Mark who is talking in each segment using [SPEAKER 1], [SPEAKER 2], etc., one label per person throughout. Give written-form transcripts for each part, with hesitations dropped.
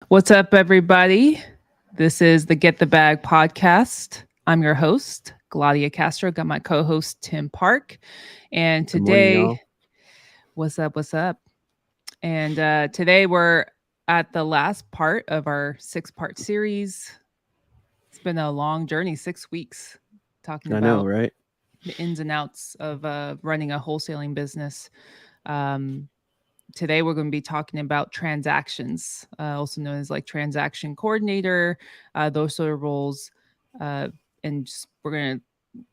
[SPEAKER 1] What's up, everybody? This is the Get the Bag podcast. I'm your host, Gladia Castro. Got my co host, Tim Park. And
[SPEAKER 2] Good morning,
[SPEAKER 1] today,
[SPEAKER 2] y'all.
[SPEAKER 1] what's up? What's up? And today we're at the last part of our 6-part series. It's been a long journey, 6 weeks, talking
[SPEAKER 2] I know,
[SPEAKER 1] about
[SPEAKER 2] right?
[SPEAKER 1] the ins and outs of running a wholesaling business. Um, Today we're going to be talking about transactions, also known as like transaction coordinator, those sort of roles. Uh, and just, we're going to,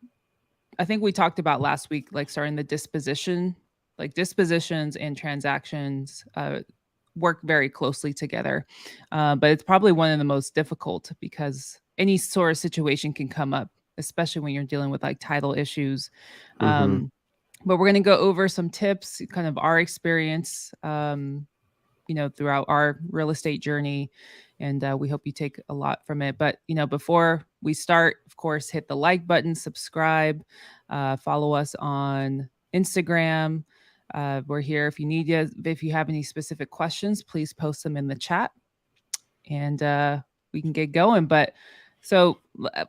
[SPEAKER 1] I think we talked about last week, like starting the disposition, like dispositions and transactions work very closely together. But it's probably one of the most difficult because any sort of situation can come up, especially when you're dealing with like title issues.
[SPEAKER 2] Mm-hmm.
[SPEAKER 1] Um, but we're going to go over some tips, kind of our experience, throughout our real estate journey. And we hope you take a lot from it. But, before we start, of course, hit the like button, subscribe, follow us on Instagram. We're here if you need you. If you have any specific questions, please post them in the chat and we can get going. But so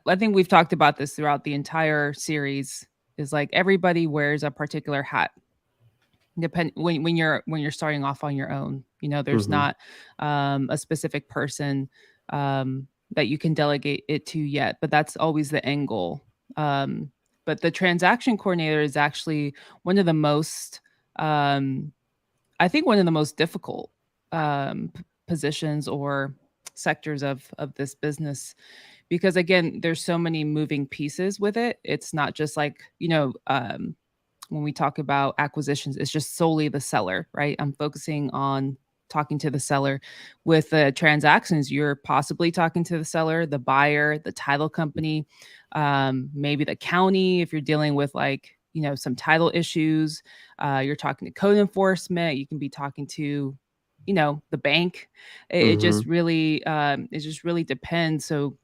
[SPEAKER 1] I think we've talked about this throughout the entire series is like everybody wears a particular hat when you're starting off on your own. There's
[SPEAKER 2] Mm-hmm.
[SPEAKER 1] not a specific person that you can delegate it to yet, but that's always the end goal. But the transaction coordinator is actually one of the most I think one of the most difficult positions or sectors of this business, because again there's so many moving pieces with it. It's not just like when we talk about acquisitions, it's just solely the seller, right? I'm focusing on talking to the seller. With the transactions, you're possibly talking to the seller, the buyer, the title company, maybe the county if you're dealing with like some title issues. You're talking to code enforcement. You can be talking to the bank.
[SPEAKER 2] Mm-hmm.
[SPEAKER 1] It just really depends. So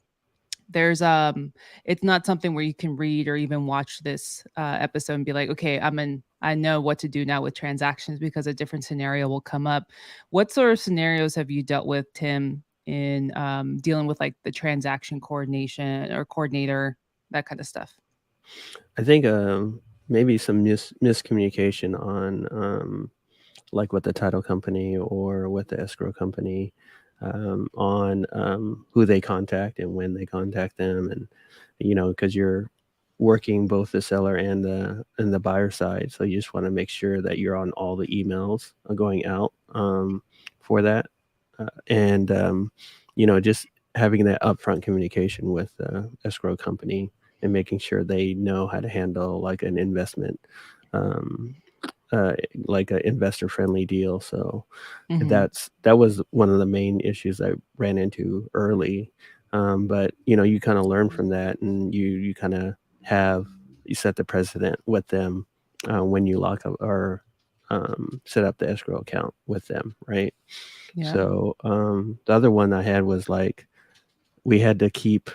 [SPEAKER 1] there's it's not something where you can read or even watch this episode and be like, okay, I know what to do now with transactions, because a different scenario will come up. What sort of scenarios have you dealt with, Tim, in dealing with like the transaction coordination or coordinator, that kind of stuff?
[SPEAKER 2] I think maybe some miscommunication on like with the title company or with the escrow company on who they contact and when they contact them, and because you're working both the seller and the buyer side, so you just want to make sure that you're on all the emails going out for that, and just having that upfront communication with the escrow company and making sure they know how to handle like an investment, um, like an investor friendly deal. So
[SPEAKER 1] Hmm.
[SPEAKER 2] that was one of the main issues I ran into early. But you kind of learn from that, and you kind of have you set the precedent with them when you lock up or set up the escrow account with them, right?
[SPEAKER 1] Yeah.
[SPEAKER 2] So the other one I had was like we had to keep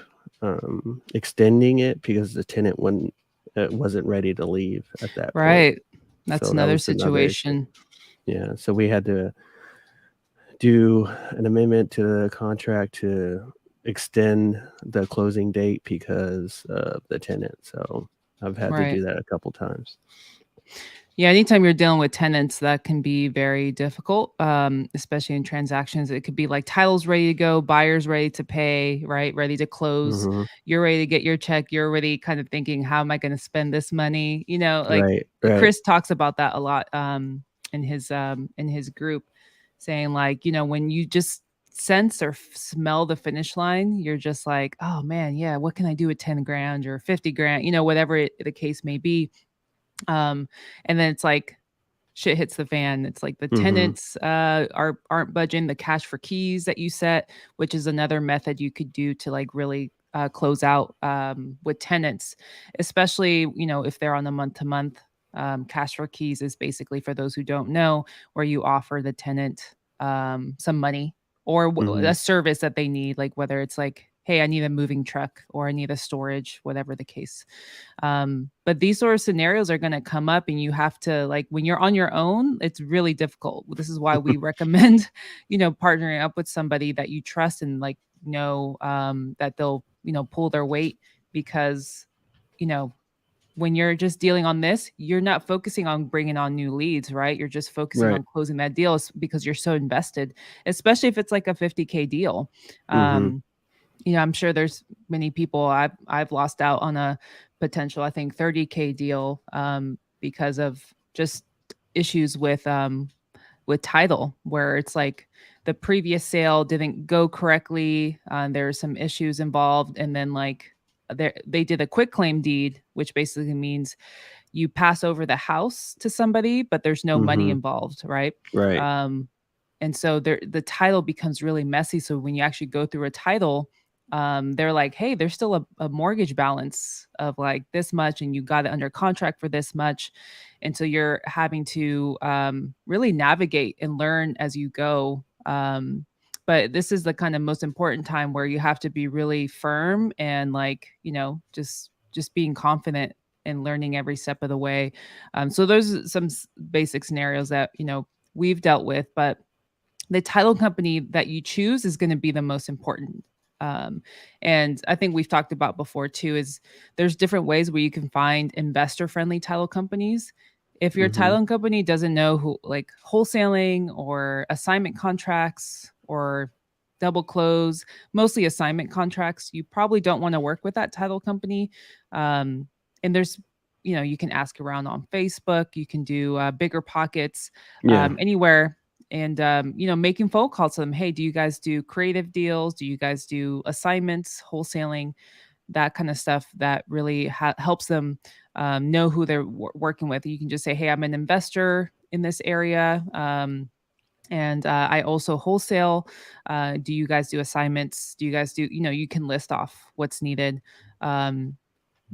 [SPEAKER 2] extending it because the tenant wasn't ready to leave at that point.
[SPEAKER 1] Right. That's
[SPEAKER 2] So that
[SPEAKER 1] another
[SPEAKER 2] was another issue.
[SPEAKER 1] situation.
[SPEAKER 2] Yeah. So we had to do an amendment to the contract to extend the closing date because of the tenant. So I've had to
[SPEAKER 1] Right.
[SPEAKER 2] do that a couple times.
[SPEAKER 1] Yeah, anytime you're dealing with tenants, that can be very difficult, especially in transactions. It could be like titles ready to go, buyers ready to pay, right? Ready to close.
[SPEAKER 2] Hmm.
[SPEAKER 1] You're ready to get your check. You're already kind of thinking, how am I going to spend this money? Like
[SPEAKER 2] Right. Right.
[SPEAKER 1] Chris talks about that a lot in his group, saying like, when you just sense or smell the finish line, you're just like, oh man, yeah, what can I do with 10 grand or 50 grand, whatever the case may be. And then it's like shit hits the fan. It's like the
[SPEAKER 2] Hmm.
[SPEAKER 1] tenants aren't budging the cash for keys that you set, which is another method you could do to like really close out with tenants, especially if they're on the month to month. Cash for keys is basically, for those who don't know, where you offer the tenant some money or
[SPEAKER 2] Hmm.
[SPEAKER 1] a service that they need, like whether it's like, hey, I need a moving truck or I need a storage, whatever the case. But these sort of scenarios are going to come up, and you have to, like, when you're on your own, it's really difficult. This is why we recommend, partnering up with somebody that you trust and like that they'll pull their weight, because you know when you're just dealing on this, you're not focusing on bringing on new leads, right? You're just focusing
[SPEAKER 2] Right.
[SPEAKER 1] on closing that deal because you're so invested, especially if it's like a 50K deal.
[SPEAKER 2] Mhm.
[SPEAKER 1] Um, I'm sure there's many people I've lost out on a potential, I think, 30K deal because of just issues with title, where it's like the previous sale didn't go correctly. There are some issues involved, and then like they did a quick claim deed, which basically means you pass over the house to somebody, but there's no money
[SPEAKER 2] Mhm.
[SPEAKER 1] involved, right?
[SPEAKER 2] Right.
[SPEAKER 1] Um, and so the title becomes really messy. So when you actually go through a title, they're like, hey, there's still a mortgage balance of like this much, and you got it under contract for this much. And so you're having to really navigate and learn as you go. But this is the kind of most important time where you have to be really firm and like, just being confident and learning every step of the way. So those are some basic scenarios that, we've dealt with, but the title company that you choose is going to be the most important. Um, and I think we've talked about before too, is there's different ways where you can find investor friendly title companies. If your
[SPEAKER 2] Mhm.
[SPEAKER 1] title company doesn't know who, like wholesaling or assignment contracts or double close, mostly assignment contracts, you probably don't want to work with that title company. Um, and there's, you can ask around on Facebook, you can do bigger pockets,
[SPEAKER 2] Yeah.
[SPEAKER 1] anywhere, and making phone calls to them. Hey, do you guys do creative deals? Do you guys do assignments, wholesaling, that kind of stuff that really helps them know who they're working with? You can just say, hey, I'm an investor in this area, and I also wholesale. Do you guys do assignments? Do you guys do, you can list off what's needed. um,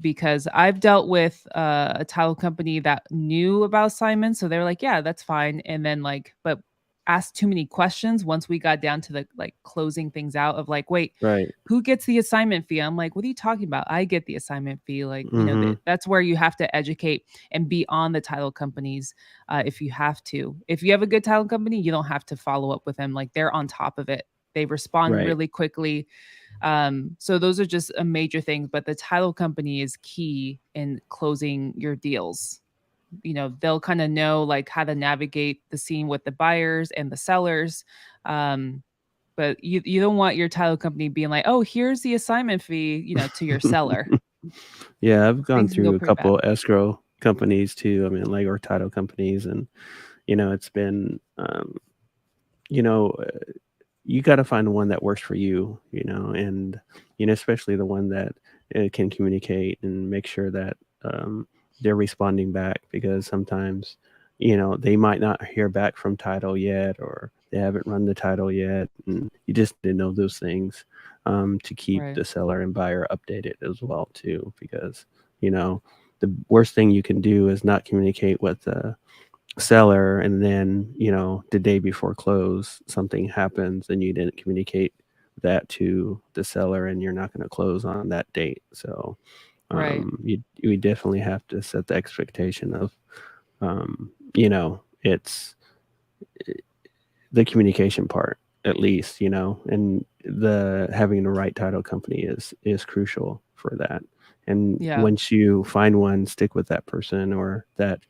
[SPEAKER 1] because I've dealt with a title company that knew about assignments. So they were like, yeah, that's fine. And then like, but asked too many questions once we got down to the like closing things out of like, wait,
[SPEAKER 2] Right.
[SPEAKER 1] who gets the assignment fee? I'm like, what are you talking about? I get the assignment fee. Like,
[SPEAKER 2] Mhm.
[SPEAKER 1] that's where you have to educate and be on the title companies if you have to. If you have a good title company, you don't have to follow up with them. Like they're on top of it. They respond
[SPEAKER 2] Right.
[SPEAKER 1] really quickly. So those are just a major things, but the title company is key in closing your deals. They'll kind of know like how to navigate the scene with the buyers and the sellers. Um, but you don't want your title company being like, oh, here's the assignment fee, to your seller.
[SPEAKER 2] Yeah, I've gone
[SPEAKER 1] Things can go
[SPEAKER 2] through a
[SPEAKER 1] pretty bad.
[SPEAKER 2] couple escrow companies too. I mean, like, or title companies, and it's been, you know, uh, you got to find the one that works for you, and especially the one that can communicate and make sure that they're responding back, because sometimes, they might not hear back from title yet, or they haven't run the title yet, and you just didn't know those things, to keep
[SPEAKER 1] Right.
[SPEAKER 2] the seller and buyer updated as well too, because you know the worst thing you can do is not communicate with the seller, and then the day before close something happens and you didn't communicate that to the seller, and you're not going to close on that date. So
[SPEAKER 1] Right.
[SPEAKER 2] you definitely have to set the expectation of it's the communication part, at least, and the having the right title company is crucial for that. And
[SPEAKER 1] Yeah.
[SPEAKER 2] once you find one, stick with that person or that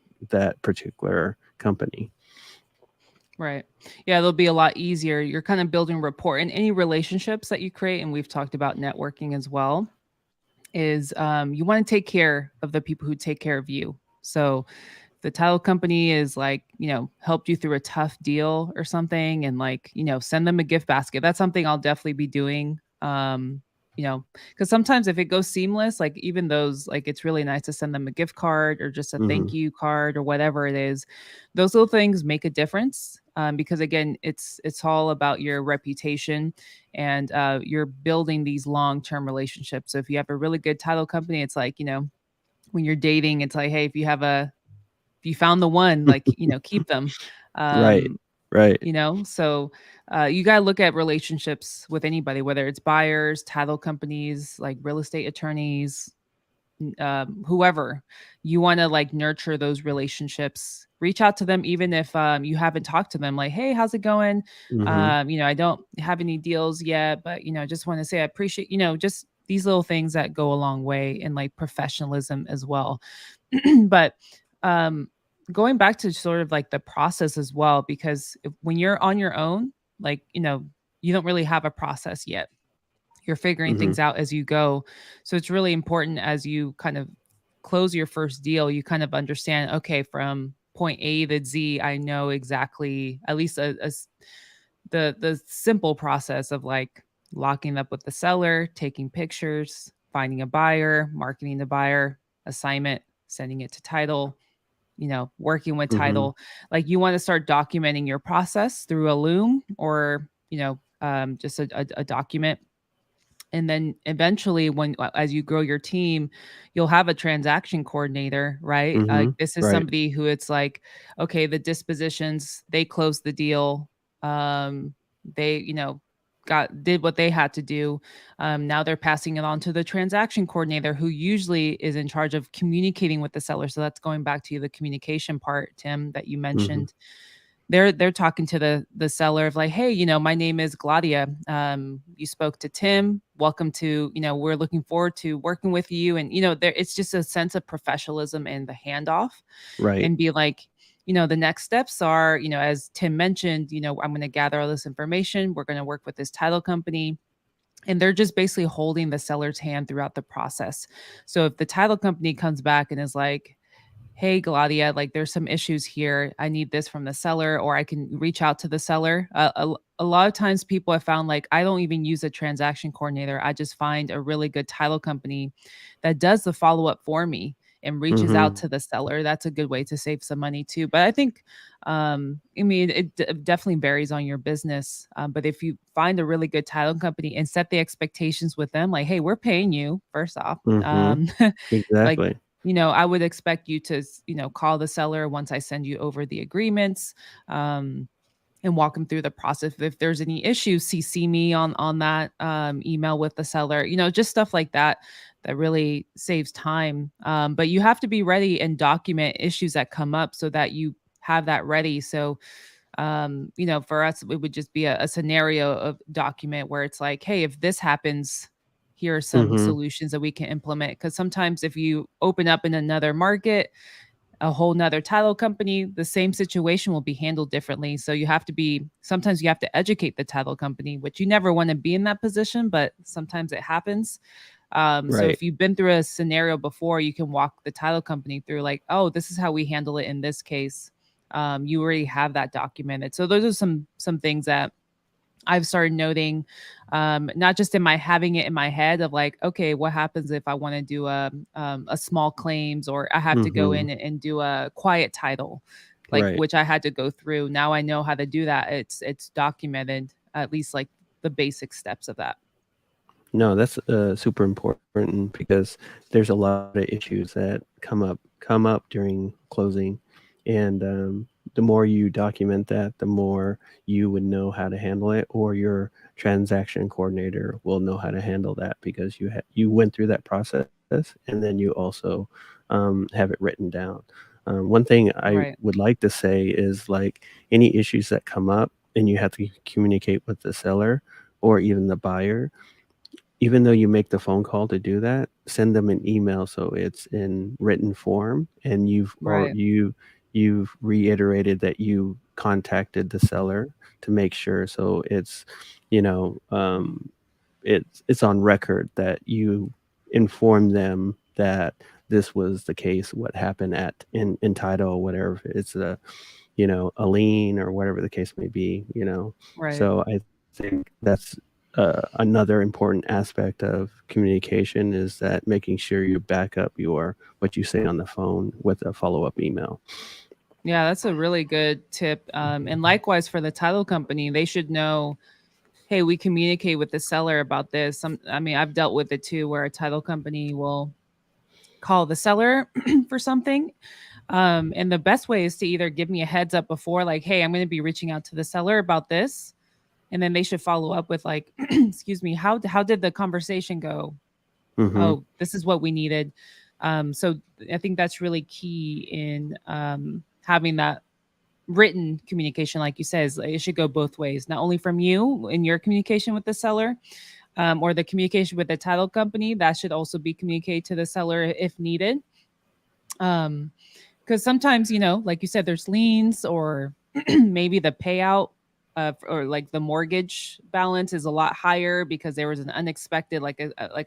[SPEAKER 2] particular company.
[SPEAKER 1] Right. Yeah, it'll be a lot easier. You're kind of building rapport, and any relationships that you create, and we've talked about networking as well, is you want to take care of the people who take care of you. So the title company is like, helped you through a tough deal or something, and like, send them a gift basket. That's something I'll definitely be doing. Because sometimes if it goes seamless, like even those, like it's really nice to send them a gift card or just a thank
[SPEAKER 2] Hmm.
[SPEAKER 1] you card or whatever it is. Those little things make a difference. Because again, it's all about your reputation, and you're building these long-term relationships. So if you have a really good title company, it's like, when you're dating, it's like, hey, if you found the one, like, keep them.
[SPEAKER 2] Right.
[SPEAKER 1] Um,
[SPEAKER 2] Right.
[SPEAKER 1] So you got to look at relationships with anybody, whether it's buyers, title companies, like real estate attorneys, whoever. You want to like nurture those relationships, reach out to them even if you haven't talked to them, like, hey, how's it going?
[SPEAKER 2] Mhm.
[SPEAKER 1] I don't have any deals yet, but just want to say I appreciate, just these little things that go a long way in like professionalism as well. But um going back to sort of like the process as well, because when you're on your own, like, you don't really have a process yet. You're figuring
[SPEAKER 2] Mhm.
[SPEAKER 1] things out as you go. So it's really important as you kind of close your first deal, you kind of understand, okay, from point A to Z, I know exactly at least the simple process of like locking up with the seller, taking pictures, finding a buyer, marketing the buyer, assignment, sending it to title, working with
[SPEAKER 2] Mhm.
[SPEAKER 1] title. Like you want to start documenting your process through a loom or, just a document. And then eventually when as you grow your team, you'll have a transaction coordinator, right?
[SPEAKER 2] Mhm.
[SPEAKER 1] This is
[SPEAKER 2] Right.
[SPEAKER 1] somebody who it's like, okay, the dispositions, they closed the deal. They, did what they had to do. Now they're passing it on to the transaction coordinator, who usually is in charge of communicating with the seller. So that's going back to the communication part, Tim, that you
[SPEAKER 2] Mhm.
[SPEAKER 1] mentioned. They're talking to the seller of like, hey, my name is Gladia. You spoke to Tim. Welcome to, we're looking forward to working with you. And there it's just a sense of professionalism and the handoff,
[SPEAKER 2] Right.
[SPEAKER 1] and be like, the next steps are, as Tim mentioned, I'm going to gather all this information. We're going to work with this title company. And they're just basically holding the seller's hand throughout the process. So if the title company comes back and is like, hey, Gladia, like there's some issues here. I need this from the seller, or I can reach out to the seller. A lot of times people have found like I don't even use a transaction coordinator. I just find a really good title company that does the follow up for me and reaches out
[SPEAKER 2] Mhm.
[SPEAKER 1] to the seller. That's a good way to save some money too. But I think, I mean, it definitely varies on your business. But if you find a really good title company and set the expectations with them, like, hey, we're paying you first off.
[SPEAKER 2] Mhm.
[SPEAKER 1] Like,
[SPEAKER 2] Exactly.
[SPEAKER 1] I would expect you to, call the seller once I send you over the agreements, um, and walk them through the process. If there's any issues, CC me on that email with the seller. Just stuff like that that really saves time. But you have to be ready and document issues that come up so that you have that ready. So for us, it would just be a scenario of document where it's like, hey, if this happens, here are some
[SPEAKER 2] Mhm.
[SPEAKER 1] solutions that we can implement. Because sometimes if you open up in another market, a whole nother title company, the same situation will be handled differently. So sometimes you have to educate the title company, which you never want to be in that position, but sometimes it happens. So
[SPEAKER 2] Right.
[SPEAKER 1] if you've been through a scenario before, you can walk the title company through like, oh, this is how we handle it in this case. You already have that documented. So those are some things that I've started noting, not just in my having it in my head of like, okay, what happens if I want to do a small claims, or I have to go
[SPEAKER 2] Mhm.
[SPEAKER 1] in and do a quiet title, like
[SPEAKER 2] Right.
[SPEAKER 1] which I had to go through. Now I know how to do that. It's documented, at least like the basic steps of that.
[SPEAKER 2] No, that's super important because there's a lot of issues that come up during closing, and the more you document that, the more you would know how to handle it, or your transaction coordinator will know how to handle that because you went through that process, and then you also have it written down. One thing I
[SPEAKER 1] Right.
[SPEAKER 2] would like to say is like any issues that come up and you have to communicate with the seller or even the buyer, even though you make the phone call to do that, send them an email so it's in written form and
[SPEAKER 1] Right.
[SPEAKER 2] you've reiterated that you contacted the seller to make sure. So it's, you know, it's on record that you informed them that this was the case, what happened at in title, whatever, if it's a lien or whatever the case may be.
[SPEAKER 1] Right.
[SPEAKER 2] So I think that's another important aspect of communication, is that making sure you back up your what you say on the phone with a follow-up email.
[SPEAKER 1] Yeah, that's a really good tip. And likewise for the title company, they should know, hey, we communicate with the seller about this. I mean, I've dealt with it too, where a title company will call the seller for something. And the best way is to either give me a heads up before, like, hey, I'm going to be reaching out to the seller about this. And then they should follow up with like, excuse me, how did the conversation go?
[SPEAKER 2] Mm-hmm.
[SPEAKER 1] Oh, this is what we needed. So I think that's really key in having that written communication, like you said, it should go both ways, not only from you in your communication with the seller, or the communication with the title company, that should also be communicated to the seller if needed. Um, because sometimes, like you said, there's liens, or maybe the payout or like the mortgage balance is a lot higher because there was an unexpected, like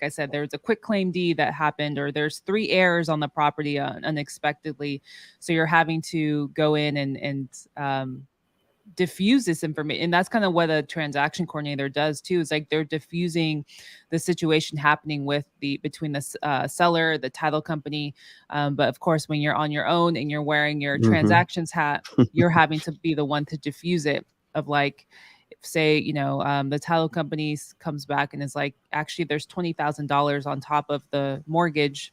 [SPEAKER 1] I said, there was a quick claim deed that happened, or there's three heirs on the property unexpectedly, so you're having to go in and diffuse this information. And that's kind of what a transaction coordinator does too, is like they're diffusing the situation happening with the between the seller, the title company. But of course, when you're on your own and you're wearing your
[SPEAKER 2] Mm-hmm.
[SPEAKER 1] transactions hat, you're having to be the one to diffuse it. Of like, say, the title company comes back and is like, actually there's $20,000 on top of the mortgage,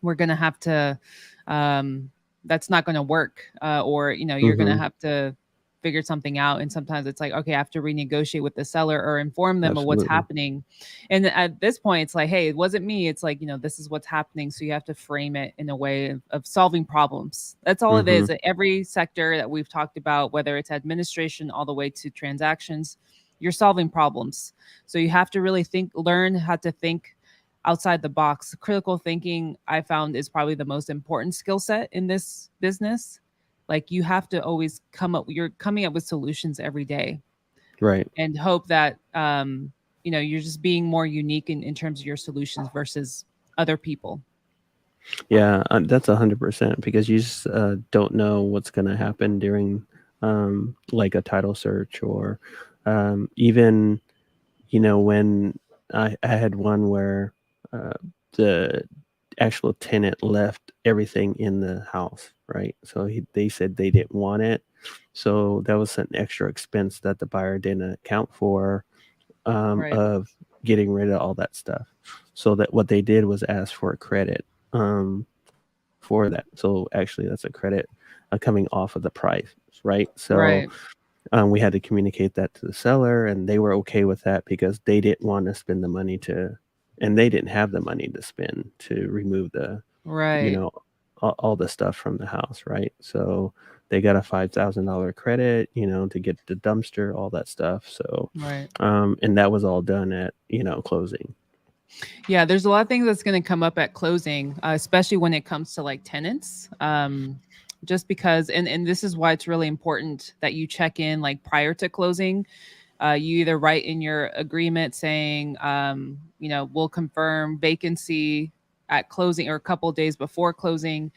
[SPEAKER 1] we're going to have to, um, that's not going to work. Or, you're going to
[SPEAKER 2] Mm-hmm.
[SPEAKER 1] have to figure something out. And sometimes it's like, okay, I have to renegotiate with the seller or inform them of what's
[SPEAKER 2] Absolutely.
[SPEAKER 1] happening. And at this point, it's like, hey, it wasn't me. It's like, this is what's happening. So you have to frame it in a way of solving problems. That's all it
[SPEAKER 2] Mm-hmm.
[SPEAKER 1] is. Every sector that we've talked about, whether it's administration all the way to transactions, you're solving problems. So you have to really learn how to think outside the box. Critical thinking, I found, is probably the most important skill set in this business. Like, you have to always you're coming up with solutions every day,
[SPEAKER 2] Right.
[SPEAKER 1] and hope that you're just being more unique in terms of your solutions versus other people.
[SPEAKER 2] Yeah, that's 100% because you just don't know what's going to happen during like a title search or even when I had one where the actual tenant left everything in the house, right? So they said they didn't want it. So that was an extra expense that the buyer didn't account for,
[SPEAKER 1] Right.
[SPEAKER 2] of getting rid of all that stuff. So that what they did was ask for a credit for that. So actually, that's a credit coming off of the price, right? So
[SPEAKER 1] Right.
[SPEAKER 2] we had to communicate that to the seller, and they were okay with that because they didn't want to spend the money and they didn't have the money to spend to remove you
[SPEAKER 1] Right.
[SPEAKER 2] know, all the stuff from the house, right? So they got a $5,000 credit, to get the dumpster, all that stuff. So,
[SPEAKER 1] Right.
[SPEAKER 2] and that was all done at, closing.
[SPEAKER 1] Yeah, there's a lot of things that's going to come up at closing, especially when it comes to like tenants. Just because, and this is why it's really important that you check in like prior to closing. You either write in your agreement saying, we'll confirm vacancy at closing, or a couple of days before closing,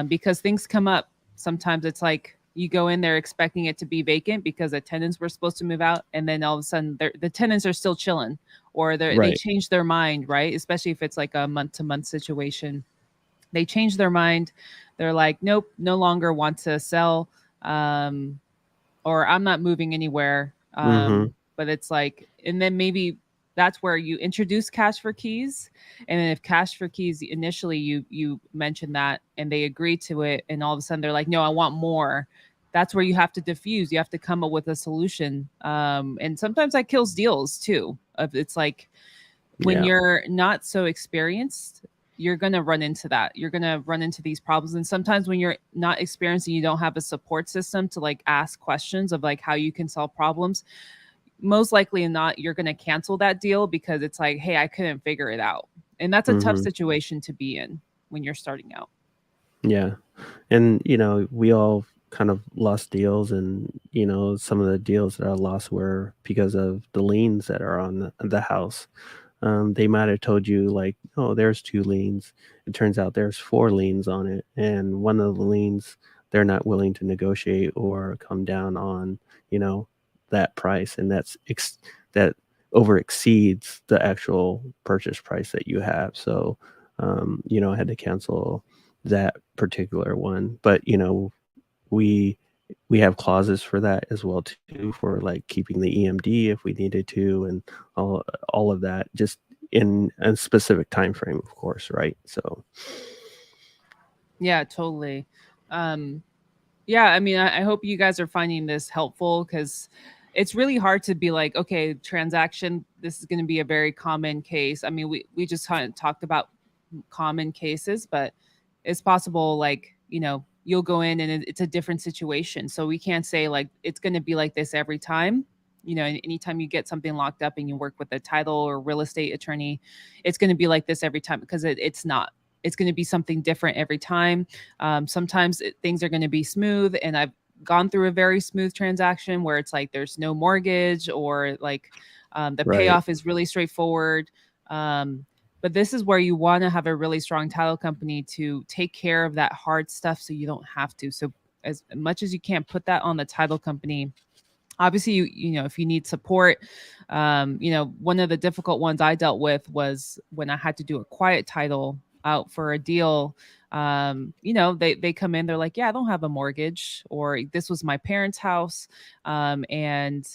[SPEAKER 1] because things come up. Sometimes it's like you go in there expecting it to be vacant because the tenants were supposed to move out, and then all of a sudden the tenants are still chilling, or they
[SPEAKER 2] Right.
[SPEAKER 1] change their mind, right? Especially if it's like a month to month situation, they change their mind. They're like, nope, no longer want to sell. Um, or I'm not moving anywhere.
[SPEAKER 2] Mm-hmm.
[SPEAKER 1] But it's like, and then maybe that's where you introduce cash for keys. And then if cash for keys initially you mention that and they agree to it, and all of a sudden they're like, no, I want more. That's where you have to diffuse. You have to come up with a solution. And sometimes that kills deals too. It's like when
[SPEAKER 2] Yeah.
[SPEAKER 1] you're not so experienced, you're going to run into that. You're going to run into these problems. And sometimes when you're not experienced and you don't have a support system to like ask questions of like how you can solve problems, most likely not, you're going to cancel that deal because it's like, hey, I couldn't figure it out. And that's a tough
[SPEAKER 2] Mm-hmm.
[SPEAKER 1] situation to be in when you're starting out.
[SPEAKER 2] Yeah. And, we all kind of lost deals, and, some of the deals that I lost were because of the liens that are on the house. They might have told you like, oh, there's two liens. It turns out there's four liens on it, and one of the liens they're not willing to negotiate or come down on, that price, and that over exceeds the actual purchase price that you have. So, I had to cancel that particular one, but we we have clauses for that as well too, for like keeping the EMD if we needed to, and all of that, just in a specific time frame, of course, right? So
[SPEAKER 1] Yeah, totally. Um, yeah, I mean, I hope you guys are finding this helpful because it's really hard to be like, okay, transaction, this is going to be a very common case. I mean, we just kind of talked about common cases, but it's possible, like, you'll go in and it's a different situation. So we can't say like it's going to be like this every time. Anytime you get something locked up and you work with a title or real estate attorney, it's going to be like this every time because it's not. It's going to be something different every time. Sometimes things are going to be smooth, and I've gone through a very smooth transaction where it's like there's no mortgage or like the
[SPEAKER 2] Right.
[SPEAKER 1] payoff is really straightforward. Um, but this is where you want to have a really strong title company to take care of that hard stuff so you don't have to. So as much as you can, put that on the title company. Obviously, if you need support, one of the difficult ones I dealt with was when I had to do a quiet title out for a deal. They come in, they're like, yeah, I don't have a mortgage, or this was my parents' house. And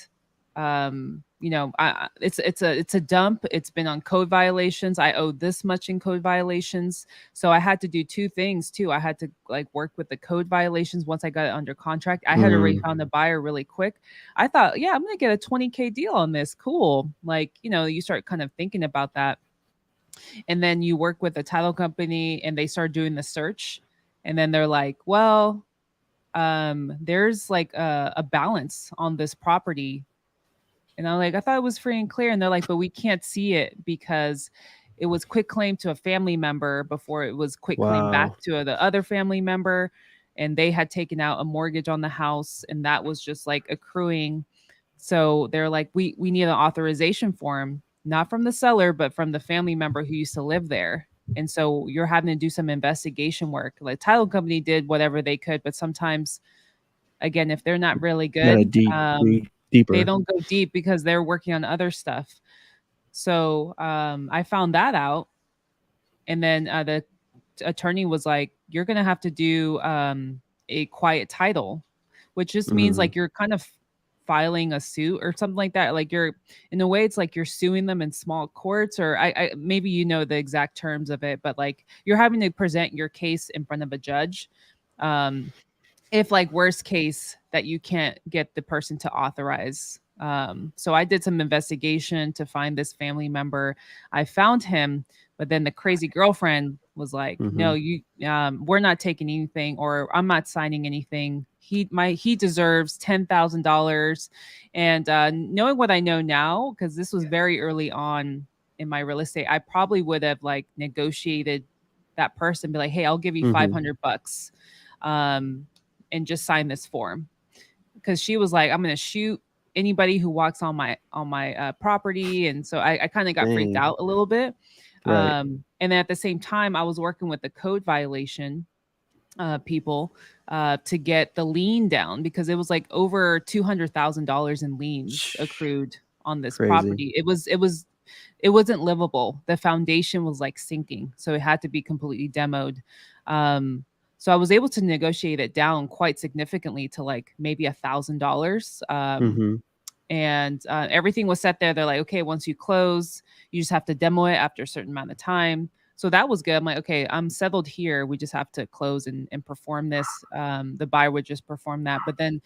[SPEAKER 1] it's a dump. It's been on code violations. I owe this much in code violations. So I had to do two things too. I had to like work with the code violations once I got it under contract. I had already
[SPEAKER 2] Mm,
[SPEAKER 1] found a buyer really quick. I thought, yeah, I'm gonna get a 20K deal on this. Cool. Like, you start kind of thinking about that. And then you work with a title company and they start doing the search. And then they're like, well, there's like a balance on this property. And I'm like, I thought it was free and clear. And they're like, but we can't see it because it was quick claim to a family member before it was quick claim back
[SPEAKER 2] wow.
[SPEAKER 1] to the other family member. And they had taken out a mortgage on the house, and that was just like accruing. So they're like, we need an authorization form, not from the seller, but from the family member who used to live there. And so you're having to do some investigation work. Like title company did whatever they could, but sometimes, again, if they're not really
[SPEAKER 2] Got to
[SPEAKER 1] good, they
[SPEAKER 2] deeper.
[SPEAKER 1] don't go deep because they're working on other stuff. So I found that out, and then the attorney was like, "You're gonna have to do a quiet title," which just means
[SPEAKER 2] Mm,
[SPEAKER 1] like you're kind of filing a suit or something like that. Like you're, in a way, it's like you're suing them in small courts, or I maybe the exact terms of it, but like you're having to present your case in front of a judge. Um, if like worst case that you can't get the person to authorize. So I did some investigation to find this family member. I found him, but then the crazy girlfriend was like,
[SPEAKER 2] mhm.
[SPEAKER 1] "No, we're not taking anything, or I'm not signing anything. He deserves $10,000." And knowing what I know now, because this was very early on in my real estate, I probably would have like negotiated that person, be like, "Hey, I'll give you
[SPEAKER 2] Mhm.
[SPEAKER 1] $500." Um, and just sign this form, because she was like, I'm going to shoot anybody who walks on my property. And so I kind of got freaked
[SPEAKER 2] Dang.
[SPEAKER 1] out a little bit.
[SPEAKER 2] Right.
[SPEAKER 1] And then at the same time, I was working with the code violation people to get the lien down, because it was like over $200,000 in liens
[SPEAKER 2] Sh
[SPEAKER 1] accrued on this
[SPEAKER 2] Crazy.
[SPEAKER 1] property. It wasn't livable. The foundation was like sinking, so it had to be completely demoed. Um, so I was able to negotiate it down quite significantly to like maybe $1,000.
[SPEAKER 2] Mhm.
[SPEAKER 1] And everything was set there. They're like, okay, once you close, you just have to demo it after a certain amount of time. So that was good. I'm like, okay, I'm settled here. We just have to close and perform this. The buyer would just perform that. But then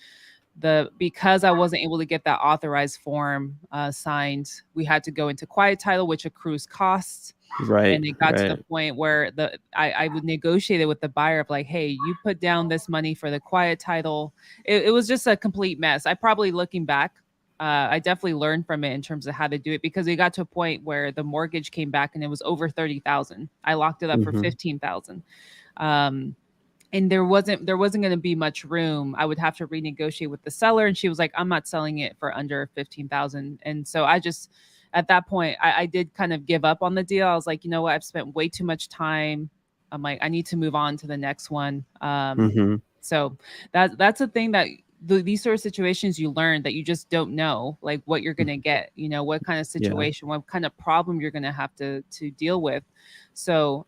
[SPEAKER 1] because I wasn't able to get that authorized form signed, we had to go into quiet title, which accrues costs.
[SPEAKER 2] Right,
[SPEAKER 1] And it got to the
[SPEAKER 2] right.
[SPEAKER 1] point where I would negotiate it with the buyer of like, hey, you put down this money for the quiet title. It was just a complete mess. I probably, looking back, I definitely learned from it in terms of how to do it, because it got to a point where the mortgage came back and it was over 30,000. I locked it up for
[SPEAKER 2] Mhm.
[SPEAKER 1] 15,000. Um, and there wasn't going to be much room. I would have to renegotiate with the seller, and she was like, I'm not selling it for under 15,000. And so I just, at that point, I did kind of give up on the deal. I was like, you know what, I've spent way too much time. I'm like, I need to move on to the next one.
[SPEAKER 2] Mhm.
[SPEAKER 1] So that's a thing that these sort of situations, you learn that you just don't know like what you're going
[SPEAKER 2] Mm,
[SPEAKER 1] to get, what kind of
[SPEAKER 2] yeah.
[SPEAKER 1] situation, what kind of problem you're going to have to deal with. So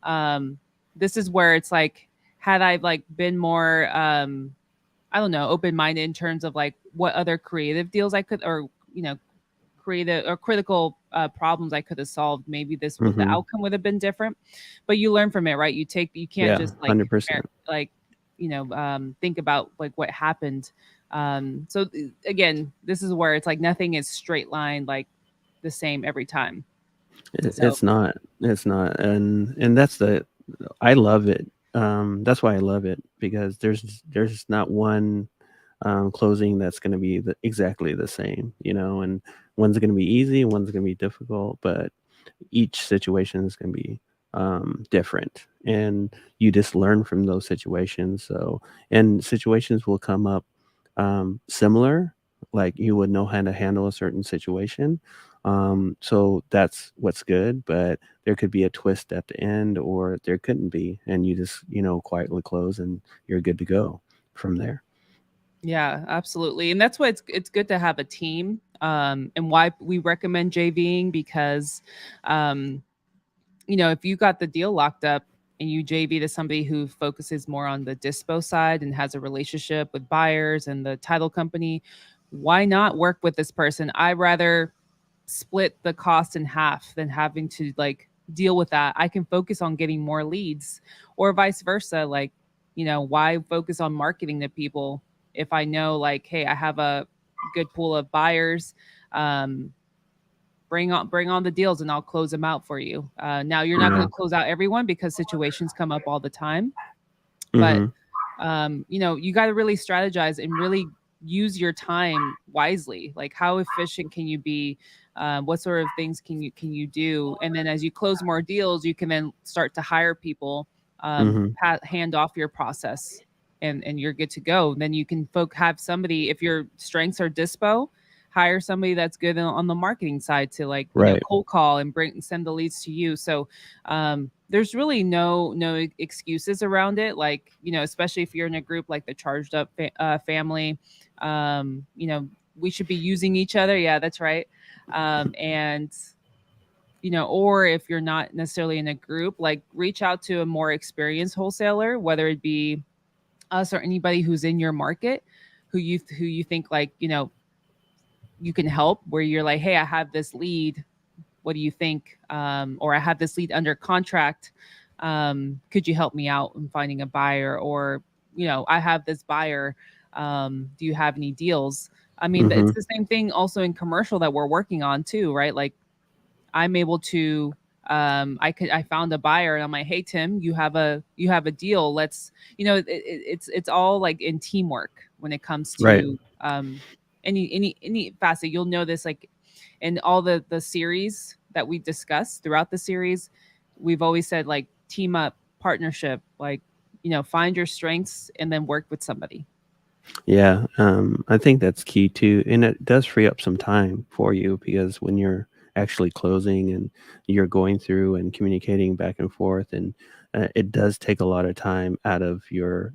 [SPEAKER 1] this is where it's like, had I like been more I don't know, open minded in terms of like what other creative deals I could, or creative or critical problems I could have solved, maybe the
[SPEAKER 2] Mhm.
[SPEAKER 1] outcome would have been different. But you learn from it, right? You can't
[SPEAKER 2] Yeah,
[SPEAKER 1] just like
[SPEAKER 2] 100%.
[SPEAKER 1] like think about like what happened. Again, this is where it's like nothing is straight line, like the same every time. So
[SPEAKER 2] It's not. It's not. And that's the I love it. That's why I love it, because there's not one closing that's going to be exactly the same, and one's going to be easy, one's going to be difficult, but each situation is going to be different, and you just learn from those situations. So, and situations will come up similar, like you would know how to handle a certain situation. So that's what's good, but there could be a twist at the end, or there couldn't be, and you just quietly close, and you're good to go from there.
[SPEAKER 1] yeah, absolutely. And that's why it's good to have a team. And why we recommend JVing, because um if you got the deal locked up and you JV to somebody who focuses more on the dispo side and has a relationship with buyers and the title company, why not work with this person? I rather split the cost in half than having to like deal with that. I can focus on getting more leads, or vice versa. Like, why focus on marketing to people if I know, like, hey, I have a good pool of buyers. Um, bring on the deals and I'll close them out for you. Now you're not going
[SPEAKER 2] Yeah.
[SPEAKER 1] to close out everyone because situations come up all the time, but
[SPEAKER 2] Hmm.
[SPEAKER 1] you got to really strategize and really use your time wisely. Like, how efficient can you be? What sort of things can you do? And then as you close more deals, you can then start to hire people,
[SPEAKER 2] Hmm.
[SPEAKER 1] hand off your process, and you're good to go. Then you can have somebody, if your strengths are dispo, hire somebody that's good on the marketing side to, like,
[SPEAKER 2] Right.
[SPEAKER 1] cold call and send the leads to you. So there's really no excuses around it. Like, especially if you're in a group like the Charged Up family, we should be using each other. Yeah, that's right. And or if you're not necessarily in a group, like, reach out to a more experienced wholesaler, whether it be us or anybody who's in your market, who you think, like, you can help, where you're like, hey, I have this lead, what do you think? Or I have this lead under contract. Could you help me out in finding a buyer? Or, I have this buyer. Do you have any deals? I mean, it's
[SPEAKER 2] Hmm.
[SPEAKER 1] the same thing also in commercial that we're working on too, right? Like, I'm able to, I found a buyer and I'm like, hey Tim, you have a deal. Let's, it's all like in teamwork when it comes
[SPEAKER 2] Right.
[SPEAKER 1] to any facet. You'll know this, like, in all the series that we discussed throughout the series, we've always said, like, team up, partnership, like, find your strengths and then work with somebody.
[SPEAKER 2] Yeah, I think that's key too, and it does free up some time for you, because when you're actually closing and you're going through and communicating back and forth, and it does take a lot of time out of your,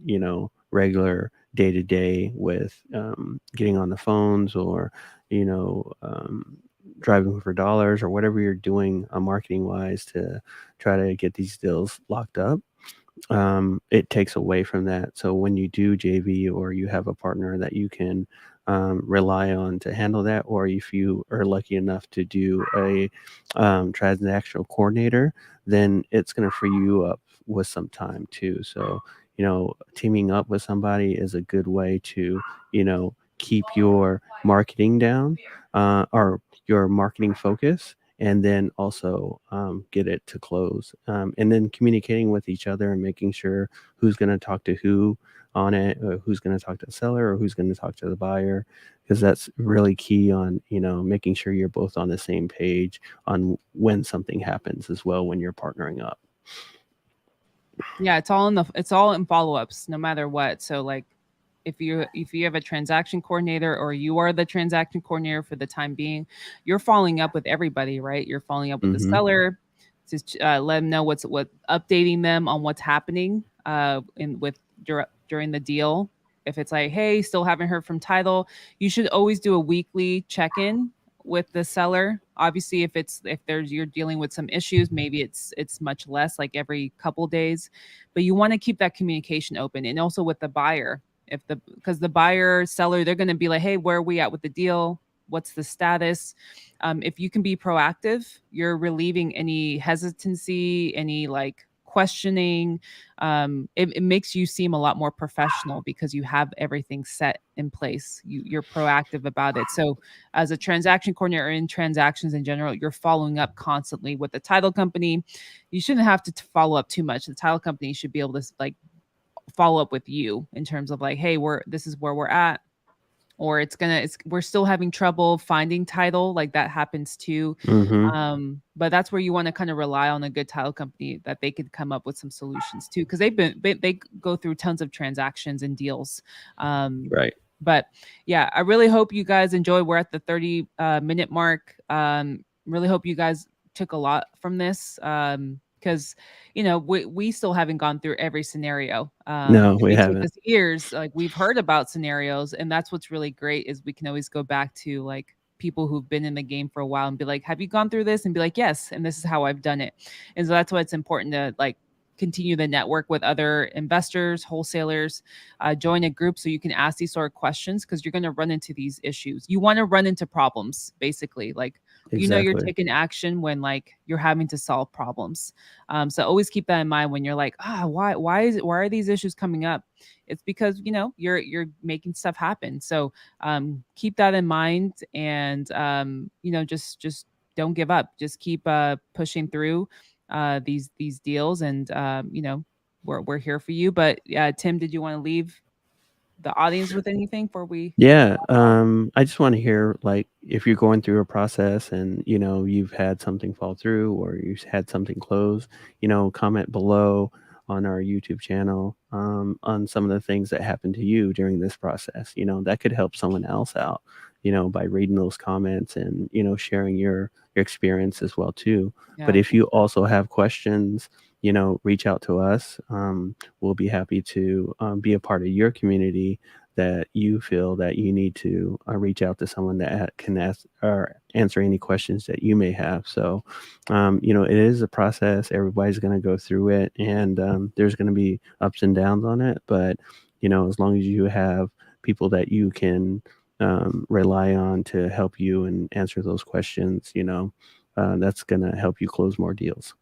[SPEAKER 2] regular day to day with getting on the phones, or you know, um, driving for dollars, or whatever you're doing marketing wise to try to get these deals locked up. It takes away from that. So when you do JV, or you have a partner that you can rely on to handle that, or if you are lucky enough to do a transactional coordinator, then it's going to free you up with some time too. So, teaming up with somebody is a good way to, keep your marketing down, or your marketing focus, and then also get it to close. And then communicating with each other and making sure who's going to talk to who on it, or who's going to talk to the seller, or who's going to talk to the buyer, because that's really key on, making sure you're both on the same page on when something happens as well, when you're partnering up.
[SPEAKER 1] Yeah, it's all in follow-ups no matter what. So, like, if you have a transaction coordinator, or you are the transaction coordinator for the time being, you're following up with everybody, right? You're following up with the
[SPEAKER 2] Hmm.
[SPEAKER 1] seller to let them know updating them on what's happening during the deal. If it's like, hey, still haven't heard from title, you should always do a weekly check-in with the seller. Obviously, if you're dealing with some issues, maybe it's much less, like every couple days, but you want to keep that communication open. And also with the buyer, because the buyer seller, they're going to be like, hey, where are we at with the deal? What's the status? If you can be proactive, you're relieving any hesitancy, any, like, questioning. It makes you seem a lot more professional because you have everything set in place. You're proactive about it. So as a transaction coordinator in transactions in general, you're following up constantly with the title company. You shouldn't have to follow up too much. The title company should be able to like follow up with you in terms of like, hey, this is where we're at, or we're still having trouble finding title. Like that happens too.
[SPEAKER 2] Mhm.
[SPEAKER 1] But that's where you want to kind of rely on a good title company that they could come up with some solutions too, because they go through tons of transactions and deals.
[SPEAKER 2] Right.
[SPEAKER 1] But yeah, I really hope you guys enjoy. We're at the 30 minute mark. Really hope you guys took a lot from this, because we still haven't gone through every scenario.
[SPEAKER 2] No,
[SPEAKER 1] It
[SPEAKER 2] we
[SPEAKER 1] may take
[SPEAKER 2] haven't.
[SPEAKER 1] us years. Like we've heard about scenarios, and that's what's really great is we can always go back to like people who've been in the game for a while and be like, have you gone through this? And be like, yes, and this is how I've done it. And so that's why it's important to like continue the network with other investors, wholesalers, join a group so you can ask these sort of questions, because you're going to run into these issues. You want to run into problems, basically. Like, you're
[SPEAKER 2] Exactly.
[SPEAKER 1] taking action when like you're having to solve problems. So always keep that in mind when you're like, why are these issues coming up? It's because you're making stuff happen. So keep that in mind, and just don't give up. Just keep pushing through these deals, and we're here for you. But Tim, did you want to leave the audience with anything before we
[SPEAKER 2] Yeah,
[SPEAKER 1] log off?
[SPEAKER 2] I just wanna hear, like, if you're going through a process and, you've had something fall through or you've had something close, comment below on our YouTube channel, on some of the things that happened to you during this process. That could help someone else out, by reading those comments and, sharing your experience as well too. But
[SPEAKER 1] Yeah,
[SPEAKER 2] if you also have questions, reach out to us. We'll be happy to, be a part of your community that you feel that you need to reach out to someone that can ask or answer any questions that you may have. So, it is a process. Everybody's going to go through it, and there's going to be ups and downs on it. But, as long as you have people that you can rely on to help you and answer those questions, that's going to help you close more deals.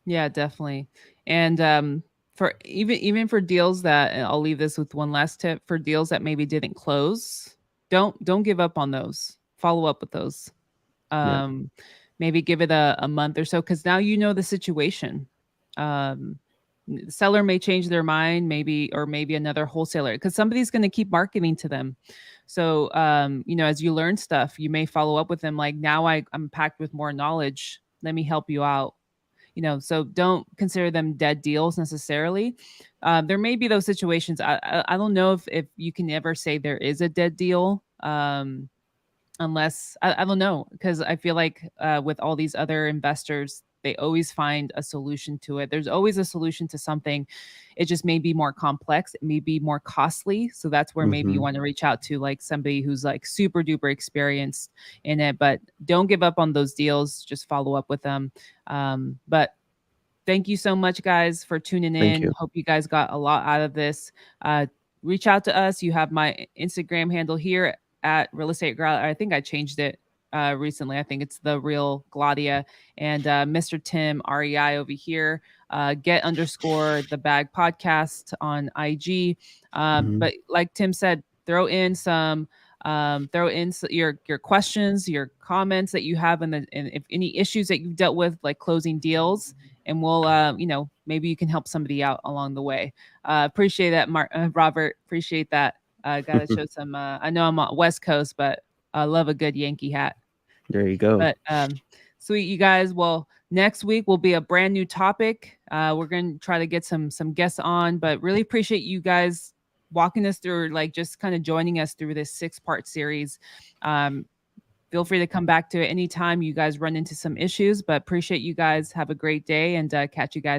[SPEAKER 1] yeah, definitely. And for even for deals that, and I'll leave this with one last tip, for deals that maybe didn't close, don't give up on those. Follow up with those.
[SPEAKER 2] Right.
[SPEAKER 1] um Maybe give it a month or so, because now you know the situation. um the seller may change their mind, maybe, or maybe another wholesaler, because somebody's going to keep marketing to them. So as you learn stuff, you may follow up with them like, now I'm packed with more knowledge, let me help you out. So don't consider them dead deals necessarily. There may be those situations. I don't know if you can ever say there is a dead deal, unless I don't know, because I feel like with all these other investors, they always find a solution to it. There's always a solution to something. It just may be more complex, it may be more costly. So that's where maybe you
[SPEAKER 2] Hmm.
[SPEAKER 1] want to reach out to like somebody who's like super duper experienced in it. But don't give up on those deals. Just follow up with them. But thank you so much, guys, for tuning
[SPEAKER 2] Thank
[SPEAKER 1] in.
[SPEAKER 2] you.
[SPEAKER 1] Hope you guys got a lot out of this. Reach out to us. You have my Instagram handle here at Real Estate Gladia. I think I changed it recently. I think it's the Real Gladia, and Mr. Tim REI over here. Get underscore the bag podcast on IG.
[SPEAKER 2] Hmm.
[SPEAKER 1] But like Tim said, your questions, your comments that you have, and if any issues that you've dealt with, like closing deals, and we'll maybe you can help somebody out along the way. Appreciate that, Robert. Appreciate that. Gotta show some. I know I'm on West Coast, but I love a good Yankee hat.
[SPEAKER 2] There you go.
[SPEAKER 1] But sweet, you guys. Well, next week will be a brand new topic. We're gonna try to get some guests on, but really appreciate you guys walking us through, like just kind of joining us through this 6-part series. Um, Feel free to come back to it anytime you guys run into some issues, but appreciate you guys. Have a great day, and catch you guys